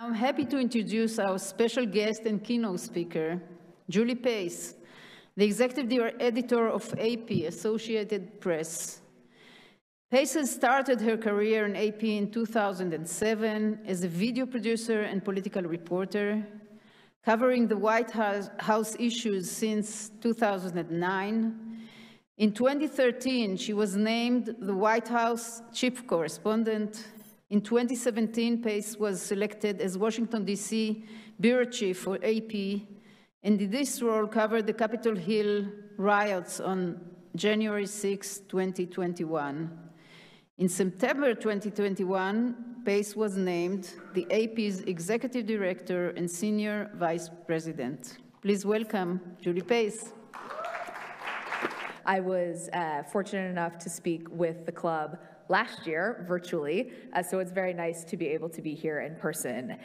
I'm happy to introduce our special guest and keynote speaker, J'oly Payce, the executive editor of AIP, Associated Press. Payce has started her career in AIP in 2007 as a video producer and political reporter, covering the White House issues since 2009. In 2013, she was named the White House chief correspondent. In 2017, Payce was selected as Washington, D.C. bureau chief for AIP, and in this role covered the Capitol Hill riots on January 6, 2021. In September 2021, Payce was named the AIP's executive director and senior vice president. Please welcome J'oly Payce. I was fortunate enough to speak with the club last year virtually, so it's very nice to be able to be here in person.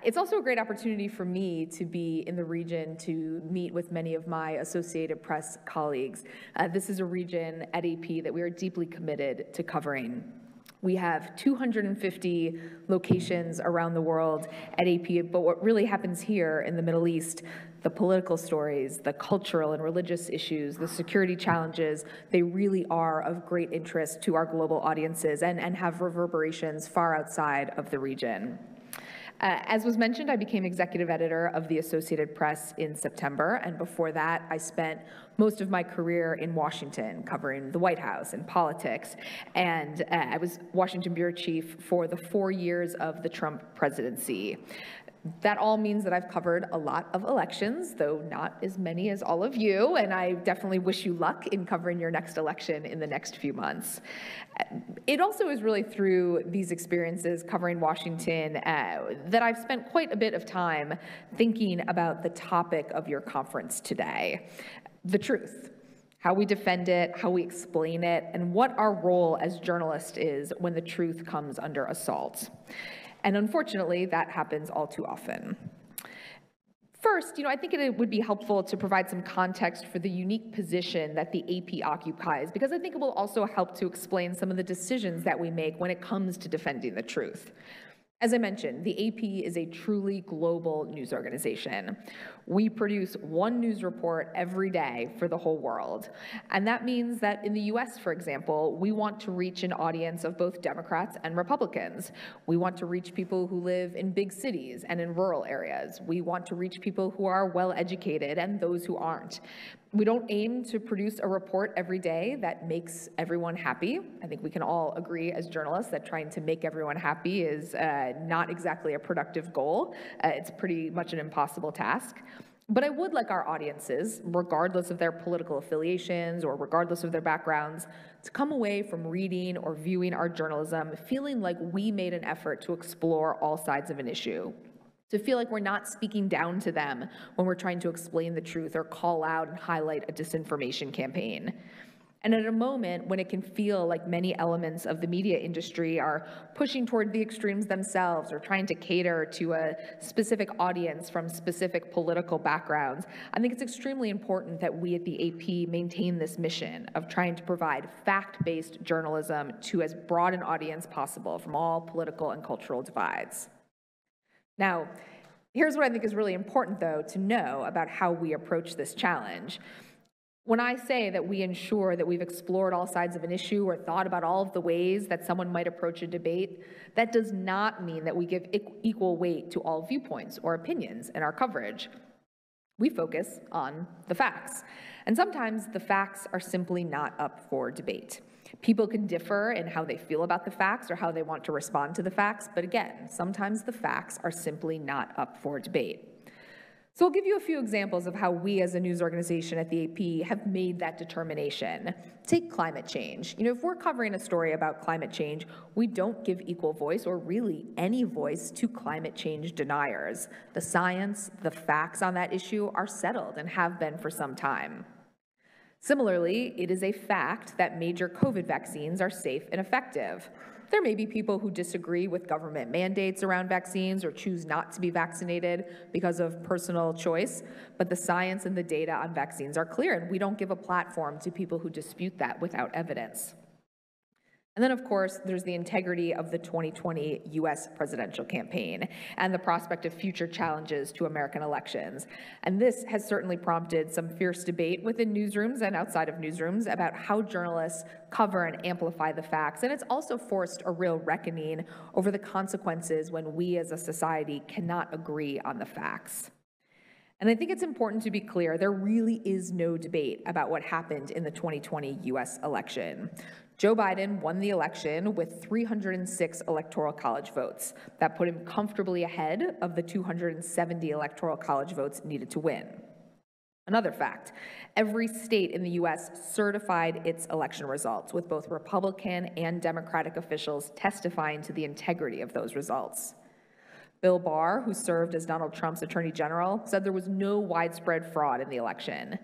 It's also a great opportunity for me to be in the region to meet with many of my Associated Press colleagues. This is a region at AIP that we are deeply committed to covering. We have 250 locations around the world at AIP, but what really happens here in the Middle East, the political stories, the cultural and religious issues, the security challenges, they really are of great interest to our global audiences and have reverberations far outside of the region. As was mentioned, I became executive editor of the Associated Press in September, and before that, I spent most of my career in Washington, covering the White House and politics, and I was Washington bureau chief for the 4 years of the Trump presidency. That all means that I've covered a lot of elections, though not as many as all of you, and I definitely wish you luck in covering your next election in the next few months. It also is really through these experiences covering Washington that I've spent quite a bit of time thinking about the topic of your conference today, the truth. How we defend it, how we explain it, and what our role as journalists is when the truth comes under assault. And unfortunately, that happens all too often. First, I think it would be helpful to provide some context for the unique position that the AIP occupies, because I think it will also help to explain some of the decisions that we make when it comes to defending the truth. As I mentioned, the AIP is a truly global news organization. We produce one news report every day for the whole world. And that means that in the US, for example, we want to reach an audience of both Democrats and Republicans. We want to reach people who live in big cities and in rural areas. We want to reach people who are well-educated and those who aren't. We don't aim to produce a report every day that makes everyone happy. I think we can all agree as journalists that trying to make everyone happy is not exactly a productive goal. It's pretty much an impossible task. But I would like our audiences, regardless of their political affiliations or regardless of their backgrounds, to come away from reading or viewing our journalism feeling like we made an effort to explore all sides of an issue, to feel like we're not speaking down to them when we're trying to explain the truth or call out and highlight a disinformation campaign. And at a moment when it can feel like many elements of the media industry are pushing toward the extremes themselves or trying to cater to a specific audience from specific political backgrounds, I think it's extremely important that we at the AIP maintain this mission of trying to provide fact-based journalism to as broad an audience possible from all political and cultural divides. Now, here's what I think is really important, though, to know about how we approach this challenge. When I say that we ensure that we've explored all sides of an issue or thought about all of the ways that someone might approach a debate, that does not mean that we give equal weight to all viewpoints or opinions in our coverage. We focus on the facts, and sometimes the facts are simply not up for debate. People can differ in how they feel about the facts or how they want to respond to the facts, but again, sometimes the facts are simply not up for debate. So I'll give you a few examples of how we as a news organization at the AIP have made that determination. Take climate change. If we're covering a story about climate change, we don't give equal voice or really any voice to climate change deniers. The science, the facts on that issue are settled and have been for some time. Similarly, it is a fact that major COVID vaccines are safe and effective. There may be people who disagree with government mandates around vaccines or choose not to be vaccinated because of personal choice, but the science and the data on vaccines are clear, and we don't give a platform to people who dispute that without evidence. And then, of course, there's the integrity of the 2020 US presidential campaign and the prospect of future challenges to American elections. And this has certainly prompted some fierce debate within newsrooms and outside of newsrooms about how journalists cover and amplify the facts. And it's also forced a real reckoning over the consequences when we as a society cannot agree on the facts. And I think it's important to be clear, there really is no debate about what happened in the 2020 US election. Joe Biden won the election with 306 electoral college votes. That put him comfortably ahead of the 270 electoral college votes needed to win. Another fact, every state in the US certified its election results, with both Republican and Democratic officials testifying to the integrity of those results. Bill Barr, who served as Donald Trump's Attorney General, said there was no widespread fraud in the election.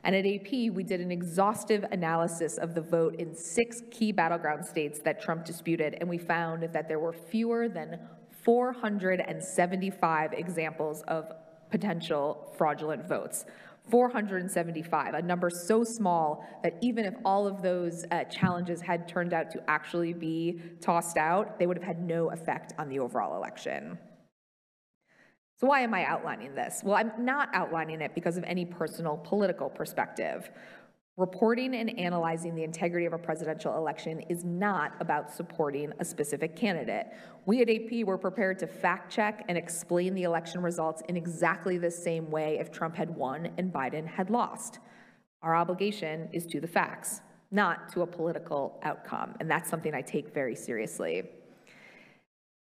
And at AP, we did an exhaustive analysis of the vote in 6 key battleground states that Trump disputed, and we found that there were fewer than 475 examples of potential fraudulent votes. 475, a number so small that even if all of those challenges had turned out to actually be tossed out, they would have had no effect on the overall election. So why am I outlining this? Well, I'm not outlining it because of any personal political perspective. Reporting and analyzing the integrity of a presidential election is not about supporting a specific candidate. We at AP were prepared to fact check and explain the election results in exactly the same way if Trump had won and Biden had lost. Our obligation is to the facts, not to a political outcome, and that's something I take very seriously.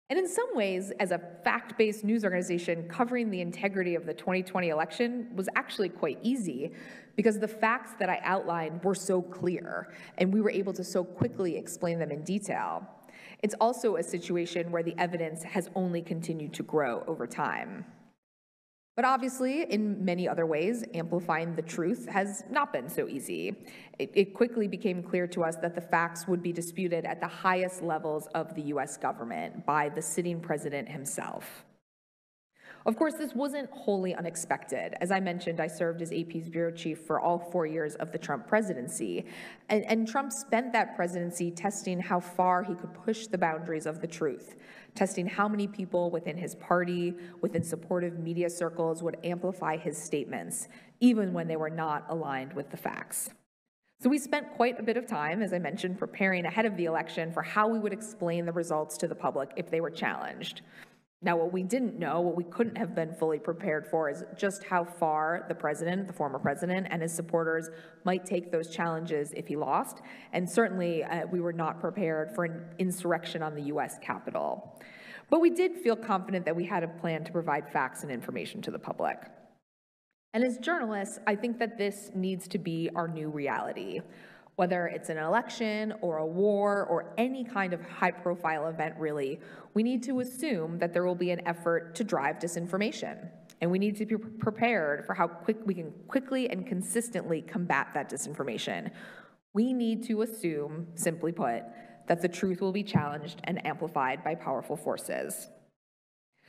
And in some ways, as a fact-based news organization, covering the integrity of the 2020 election was actually quite easy because the facts that I outlined were so clear, and we were able to so quickly explain them in detail. It's also a situation where the evidence has only continued to grow over time. But obviously, in many other ways, amplifying the truth has not been so easy. It quickly became clear to us that the facts would be disputed at the highest levels of the US government by the sitting president himself. Of course, this wasn't wholly unexpected. As I mentioned, I served as AP's bureau chief for all 4 years of the Trump presidency. And Trump spent that presidency testing how far he could push the boundaries of the truth, testing how many people within his party, within supportive media circles would amplify his statements, even when they were not aligned with the facts. So we spent quite a bit of time, as I mentioned, preparing ahead of the election for how we would explain the results to the public if they were challenged. Now, what we didn't know, what we couldn't have been fully prepared for, is just how far the president, the former president, and his supporters might take those challenges if he lost. And certainly, we were not prepared for an insurrection on the US Capitol. But we did feel confident that we had a plan to provide facts and information to the public. And as journalists, I think that this needs to be our new reality. Whether it's an election or a war or any kind of high-profile event, really, we need to assume that there will be an effort to drive disinformation. And we need to be prepared for how we can quickly and consistently combat that disinformation. We need to assume, simply put, that the truth will be challenged and amplified by powerful forces.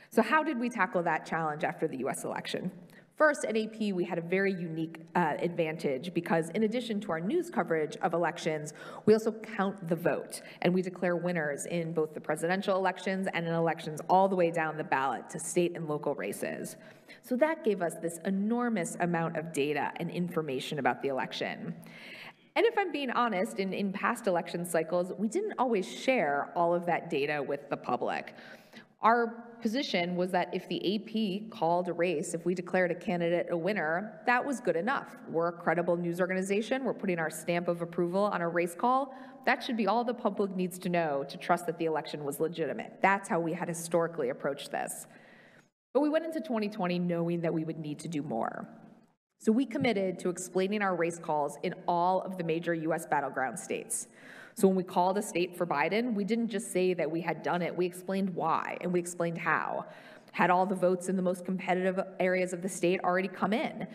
So how did we tackle that challenge after the US election? First, at AP, we had a very unique advantage because in addition to our news coverage of elections, we also count the vote, and we declare winners in both the presidential elections and in elections all the way down the ballot to state and local races. So that gave us this enormous amount of data and information about the election. And if I'm being honest, in past election cycles, we didn't always share all of that data with the public. Our position was that if the AP called a race, if we declared a candidate a winner, that was good enough. We're a credible news organization. We're putting our stamp of approval on a race call. That should be all the public needs to know to trust that the election was legitimate. That's how we had historically approached this. But we went into 2020 knowing that we would need to do more. So we committed to explaining our race calls in all of the major US battleground states. So when we called a state for Biden, we didn't just say that we had done it, we explained why, and we explained how. Had all the votes in the most competitive areas of the state already come in?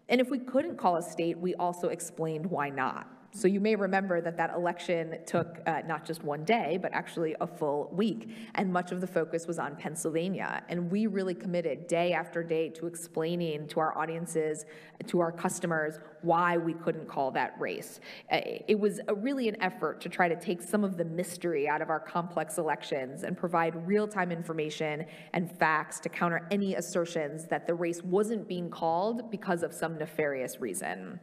And if we couldn't call a state, we also explained why not. So you may remember that that election took not just one day, but actually a full week. And much of the focus was on Pennsylvania. And we really committed day after day to explaining to our audiences, to our customers, why we couldn't call that race. It was really an effort to try to take some of the mystery out of our complex elections and provide real-time information and facts to counter any assertions that the race wasn't being called because of some nefarious reason.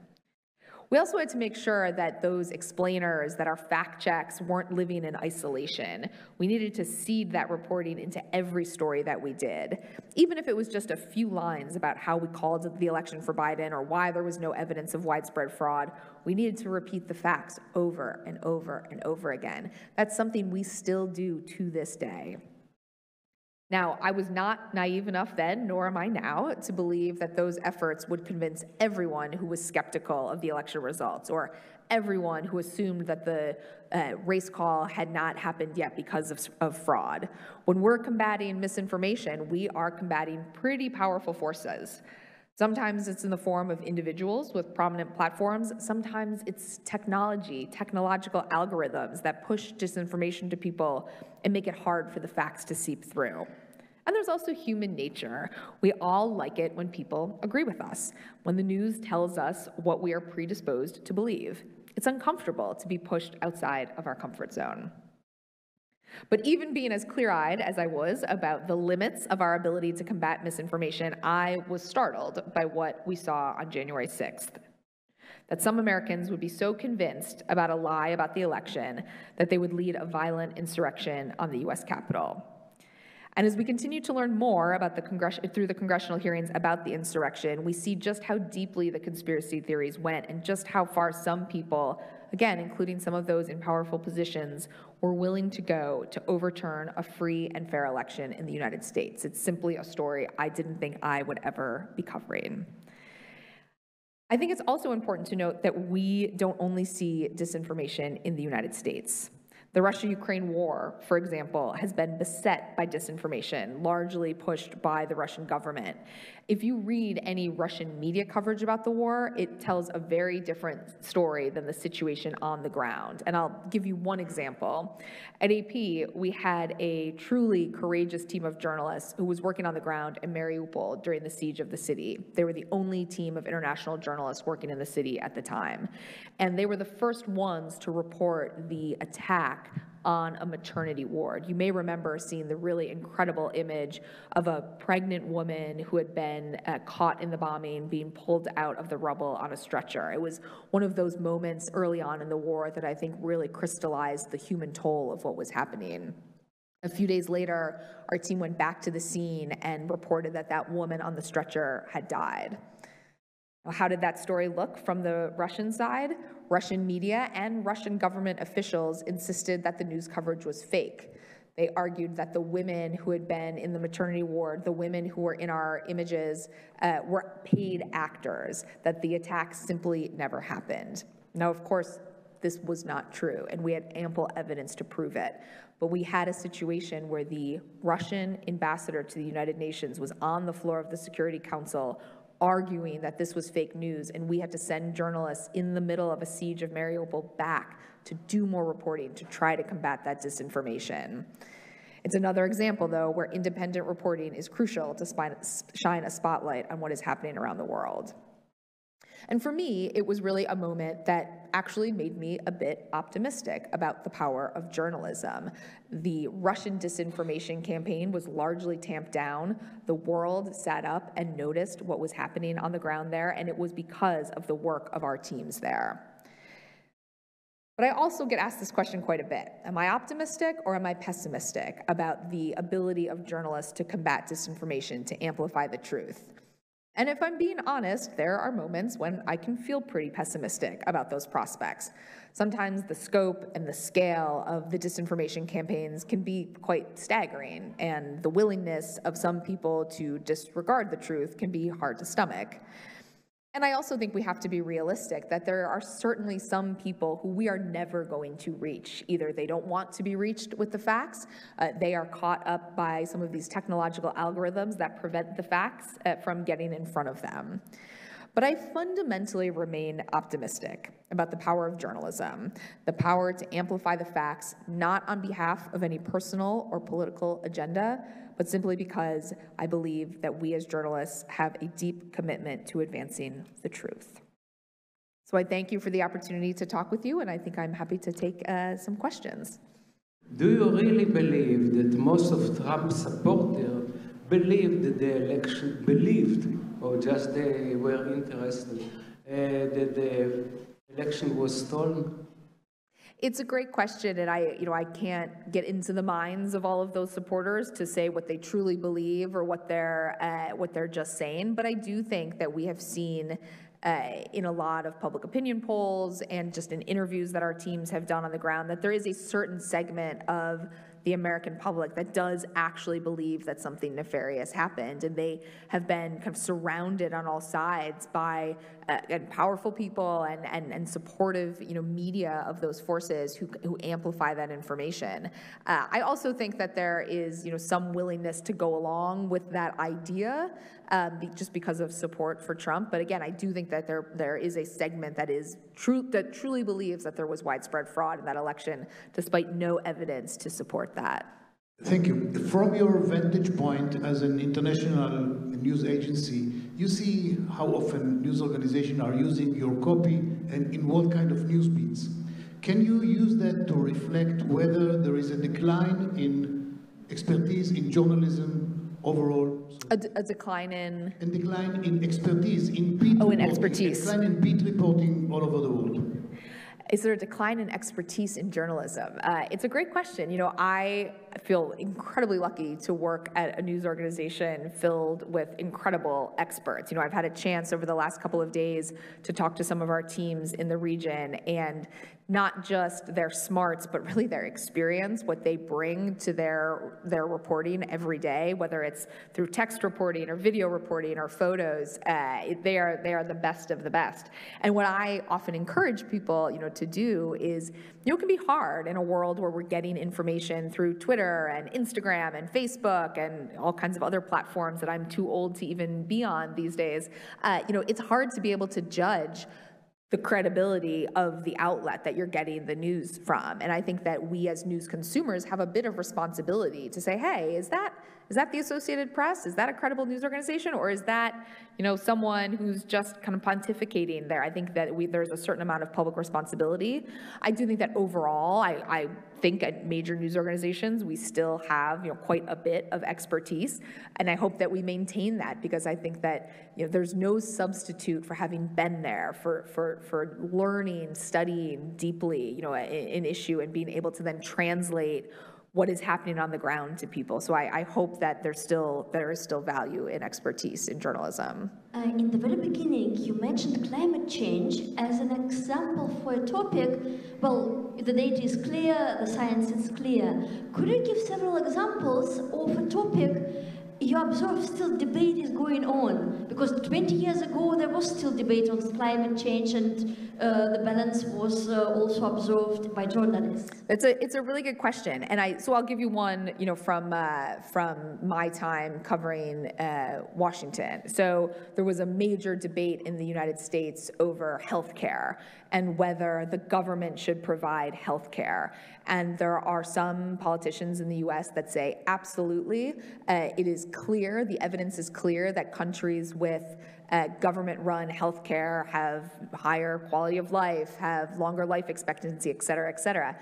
We also had to make sure that those explainers, that our fact checks weren't living in isolation. We needed to seed that reporting into every story that we did. Even if it was just a few lines about how we called the election for Biden or why there was no evidence of widespread fraud, we needed to repeat the facts over and over and over again. That's something we still do to this day. Now, I was not naive enough then, nor am I now, to believe that those efforts would convince everyone who was skeptical of the election results, or everyone who assumed that the race call had not happened yet because of fraud. When we're combating misinformation, we are combating pretty powerful forces. Sometimes it's in the form of individuals with prominent platforms. Sometimes it's technology, technological algorithms that push disinformation to people and make it hard for the facts to seep through. And there's also human nature. We all like it when people agree with us, when the news tells us what we are predisposed to believe. It's uncomfortable to be pushed outside of our comfort zone. But even being as clear-eyed as I was about the limits of our ability to combat misinformation, I was startled by what we saw on January 6th. That some Americans would be so convinced about a lie about the election that they would lead a violent insurrection on the US Capitol. And as we continue to learn more about through the congressional hearings about the insurrection, we see just how deeply the conspiracy theories went and just how far some people, again, including some of those in powerful positions, were willing to go to overturn a free and fair election in the United States. It's simply a story I didn't think I would ever be covering. I think it's also important to note that we don't only see disinformation in the United States. The Russia-Ukraine war, for example, has been beset by disinformation, largely pushed by the Russian government. If you read any Russian media coverage about the war, it tells a very different story than the situation on the ground. And I'll give you one example. At AP, we had a truly courageous team of journalists who was working on the ground in Mariupol during the siege of the city. They were the only team of international journalists working in the city at the time. And they were the first ones to report the attack on a maternity ward. You may remember seeing the really incredible image of a pregnant woman who had been caught in the bombing being pulled out of the rubble on a stretcher. It was one of those moments early on in the war that I think really crystallized the human toll of what was happening. A few days later, our team went back to the scene and reported that that woman on the stretcher had died. How did that story look from the Russian side? Russian media and Russian government officials insisted that the news coverage was fake. They argued that the women who had been in the maternity ward, the women who were in our images, were paid actors, that the attack simply never happened. Now, of course, this was not true, and we had ample evidence to prove it. But we had a situation where the Russian ambassador to the United Nations was on the floor of the Security Council arguing that this was fake news, and we had to send journalists in the middle of a siege of Mariupol back to do more reporting to try to combat that disinformation. It's another example, though, where independent reporting is crucial to shine a spotlight on what is happening around the world. And for me, it was really a moment that actually made me a bit optimistic about the power of journalism. The Russian disinformation campaign was largely tamped down. The world sat up and noticed what was happening on the ground there, and it was because of the work of our teams there. But I also get asked this question quite a bit. Am I optimistic or am I pessimistic about the ability of journalists to combat disinformation, to amplify the truth? And if I'm being honest, there are moments when I can feel pretty pessimistic about those prospects. Sometimes the scope and the scale of the disinformation campaigns can be quite staggering, and the willingness of some people to disregard the truth can be hard to stomach. And I also think we have to be realistic that there are certainly some people who we are never going to reach. Either they don't want to be reached with the facts, they are caught up by some of these technological algorithms that prevent the facts from getting in front of them. But I fundamentally remain optimistic about the power of journalism, the power to amplify the facts, not on behalf of any personal or political agenda, but simply because I believe that we as journalists have a deep commitment to advancing the truth. So I thank you for the opportunity to talk with you, and I think I'm happy to take some questions. Do you really believe that most of Trump's supporters believed that or just they were interested that the election was stolen? It's a great question, and I can't get into the minds of all of those supporters to say what they truly believe or what they're just saying. But I do think that we have seen in a lot of public opinion polls and just in interviews that our teams have done on the ground that there is a certain segment of the American public that does actually believe that something nefarious happened, and they have been kind of surrounded on all sides by and powerful people and supportive media of those forces who amplify that information. I also think that there is some willingness to go along with that idea just because of support for Trump. But again, I do think that there is a segment that truly believes that there was widespread fraud in that election, despite no evidence to support that. Thank you. From your vantage point as an international news agency, you see how often news organizations are using your copy and in what kind of news beats. Can you use that to reflect whether there is a decline in expertise in journalism overall? A decline in? A decline in expertise, in beat reporting. In expertise. A decline in beat reporting all over the world. Is there a decline in expertise in journalism? It's a great question. I feel incredibly lucky to work at a news organization filled with incredible experts. I've had a chance over the last couple of days to talk to some of our teams in the region, and not just their smarts, but really their experience, what they bring to their reporting every day, whether it's through text reporting or video reporting or photos. They are the best of the best. And what I often encourage people, to do is, it can be hard in a world where we're getting information through Twitter and Instagram and Facebook and all kinds of other platforms that I'm too old to even be on these days. It's hard to be able to judge the credibility of the outlet that you're getting the news from. And I think that we as news consumers have a bit of responsibility to say, hey, is that the Associated Press? Is that a credible news organization? Or is that, someone who's just kind of pontificating there? I think that there's a certain amount of public responsibility. I do think that overall, I think at major news organizations, we still have, quite a bit of expertise. And I hope that we maintain that, because I think that, there's no substitute for having been there, for learning, studying deeply, an issue and being able to then translate what is happening on the ground to people. So I hope that there is still value in expertise in journalism. In the very beginning, you mentioned climate change as an example for a topic. Well, the data is clear, the science is clear. Could you give several examples of a topic you observe still debate is going on? Because 20 years ago, there was still debate on climate change, and the balance was also observed by journalists. It's a really good question, and so I'll give you one, from my time covering Washington. So there was a major debate in the United States over healthcare and whether the government should provide healthcare. And there are some politicians in the U.S. that say absolutely. It is clear, the evidence is clear that countries with government-run healthcare have higher quality of life, have longer life expectancy, et cetera, et cetera.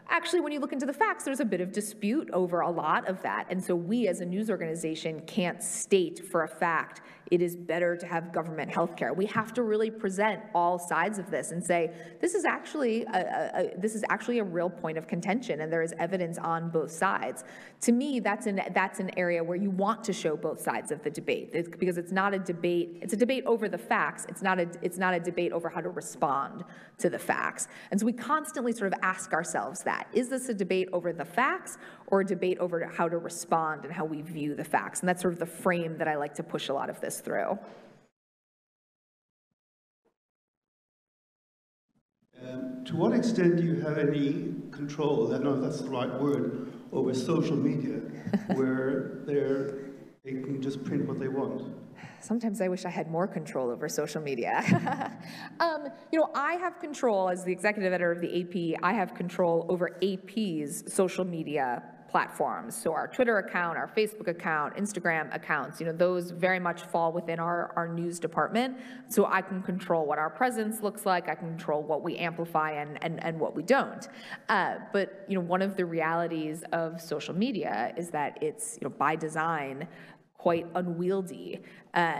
Actually, when you look into the facts, there's a bit of dispute over a lot of that. And so we as a news organization can't state for a fact it is better to have government health care. We have to really present all sides of this and say, this is actually a real point of contention, and there is evidence on both sides. To me, that's an area where you want to show both sides of the debate, because it's not a debate. It's a debate over the facts. It's not a debate over how to respond to the facts. And so we constantly sort of ask ourselves that: is this a debate over the facts or a debate over how to respond and how we view the facts? And that's sort of the frame that I like to push a lot of this through. To what extent do you have any control, I don't know if that's the right word, over social media, where there they can just print what they want? Sometimes I wish I had more control over social media. I have control as the executive editor of the AP. I have control over AP's social media platforms. So our Twitter account, our Facebook account, Instagram accounts, those very much fall within our news department. So I can control what our presence looks like. I can control what we amplify and what we don't. But one of the realities of social media is that it's by design quite unwieldy,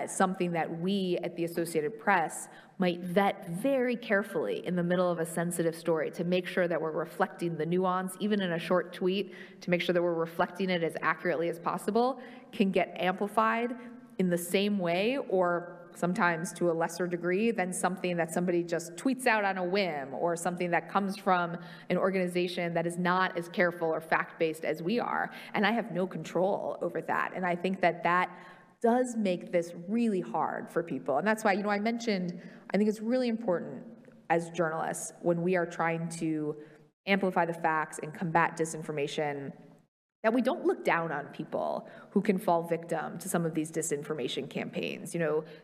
something that we at the Associated Press might vet very carefully in the middle of a sensitive story to make sure that we're reflecting the nuance, even in a short tweet, to make sure that we're reflecting it as accurately as possible, can get amplified in the same way or sometimes to a lesser degree than something that somebody just tweets out on a whim or something that comes from an organization that is not as careful or fact-based as we are. And I have no control over that. And I think that does make this really hard for people. And that's why, I mentioned, I think it's really important as journalists when we are trying to amplify the facts and combat disinformation that we don't look down on people who can fall victim to some of these disinformation campaigns.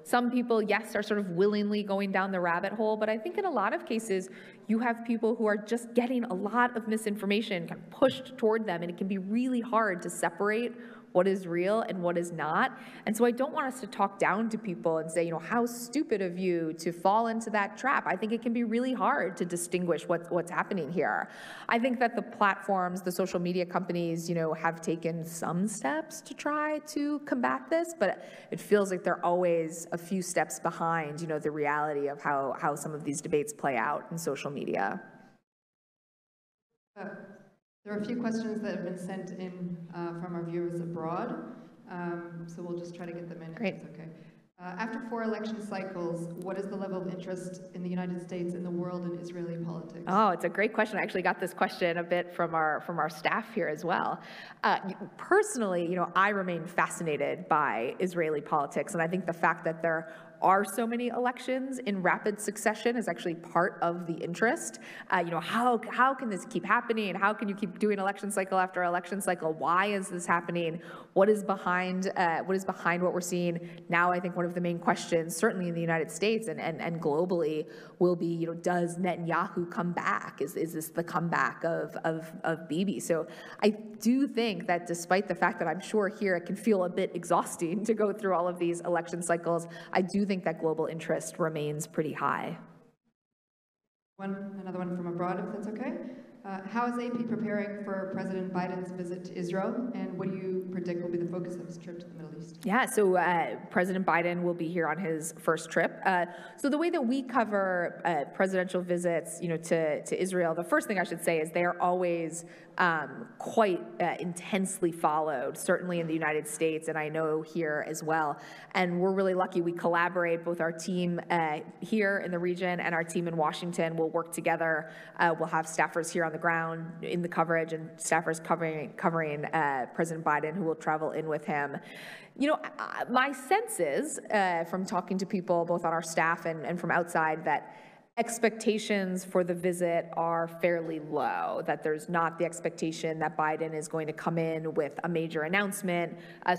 Some people, yes, are sort of willingly going down the rabbit hole, but I think in a lot of cases, you have people who are just getting a lot of misinformation kind of pushed toward them, and it can be really hard to separate what is real and what is not. And so I don't want us to talk down to people and say, how stupid of you to fall into that trap. I think it can be really hard to distinguish what's happening here. I think that the platforms, the social media companies, have taken some steps to try to combat this, but it feels like they're always a few steps behind, the reality of how some of these debates play out in social media. There are a few questions that have been sent in from our viewers abroad, so we'll just try to get them in. Great. If that's okay. After 4 election cycles, what is the level of interest in the United States and the world in Israeli politics? Oh, it's a great question. I actually got this question a bit from our staff here as well. Personally, I remain fascinated by Israeli politics, and I think the fact that there are so many elections in rapid succession is actually part of the interest. How can this keep happening? And how can you keep doing election cycle after election cycle? Why is this happening? What is behind what we're seeing now? I think one of the main questions, certainly in the United States and globally, will be, does Netanyahu come back? Is this the comeback of Bibi? So I do think that despite the fact that I'm sure here it can feel a bit exhausting to go through all of these election cycles, I do think that global interest remains pretty high. Another one from abroad, if that's okay. How is AP preparing for President Biden's visit to Israel, and what do you predict will be the focus of his trip to the Middle East? Yeah, so President Biden will be here on his first trip. So the way that we cover presidential visits, to Israel, the first thing I should say is they are always quite intensely followed, certainly in the United States, and I know here as well. And we're really lucky. We collaborate, both our team here in the region and our team in Washington will work together. We'll have staffers here on the ground in the coverage and staffers covering President Biden who will travel in with him. My sense is, from talking to people both on our staff and from outside, that expectations for the visit are fairly low, that there's not the expectation that Biden is going to come in with a major announcement.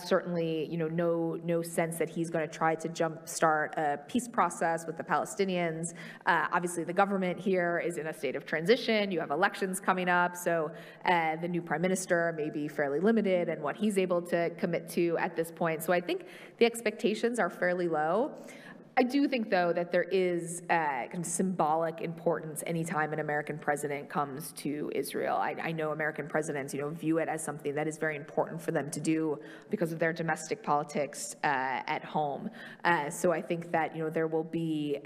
Certainly, no sense that he's going to try to jumpstart a peace process with the Palestinians. Obviously, the government here is in a state of transition. You have elections coming up, so the new prime minister may be fairly limited in what he's able to commit to at this point. So I think the expectations are fairly low. I do think, though, that there is kind of symbolic importance anytime an American president comes to Israel. I know American presidents, view it as something that is very important for them to do because of their domestic politics at home. So I think that, there will be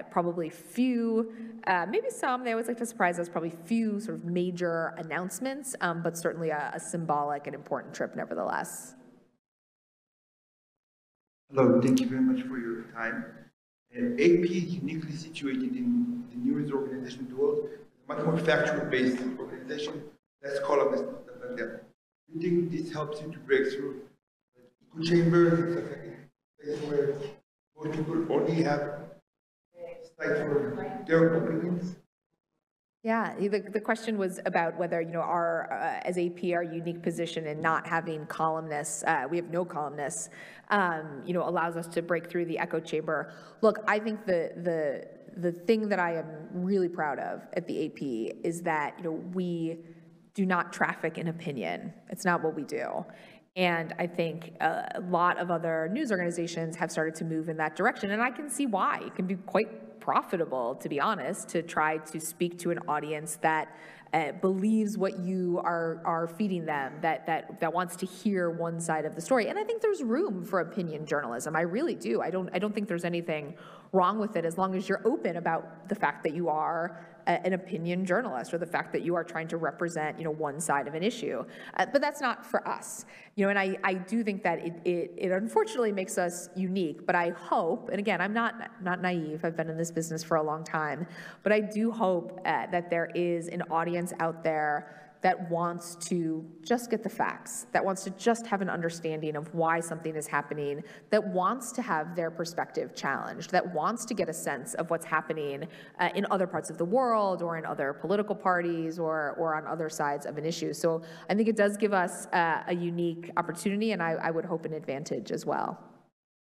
probably few, maybe some, they always like to surprise us, probably few sort of major announcements, but certainly a symbolic and important trip nevertheless. Hello, thank you very much for your time. AP is uniquely situated in the news organization in the world, a much more factual-based organization, less columnist, stuff like that. Do you think this helps you to break through echo chambers? It's like a place where most people only have sight for their opinions? Yeah, the question was about whether, our, as AP, our unique position in not having columnists, we have no columnists, allows us to break through the echo chamber. Look, I think the thing that I am really proud of at the AP is that, we do not traffic in opinion. It's not what we do. And I think a lot of other news organizations have started to move in that direction, and I can see why. It can be quite profitable, to be honest, to try to speak to an audience that believes what you are feeding them, that wants to hear one side of the story. And I think there's room for opinion journalism. I really do. I don't think there's anything wrong with it as long as you're open about the fact that you are an opinion journalist, or the fact that you are trying to represent, one side of an issue. But that's not for us. And I do think that it unfortunately makes us unique, but I hope, and again, I'm not naive, I've been in this business for a long time, but I do hope that there is an audience out there that wants to just get the facts, that wants to just have an understanding of why something is happening, that wants to have their perspective challenged, that wants to get a sense of what's happening in other parts of the world, or in other political parties, or on other sides of an issue. So I think it does give us a unique opportunity, and I would hope an advantage as well.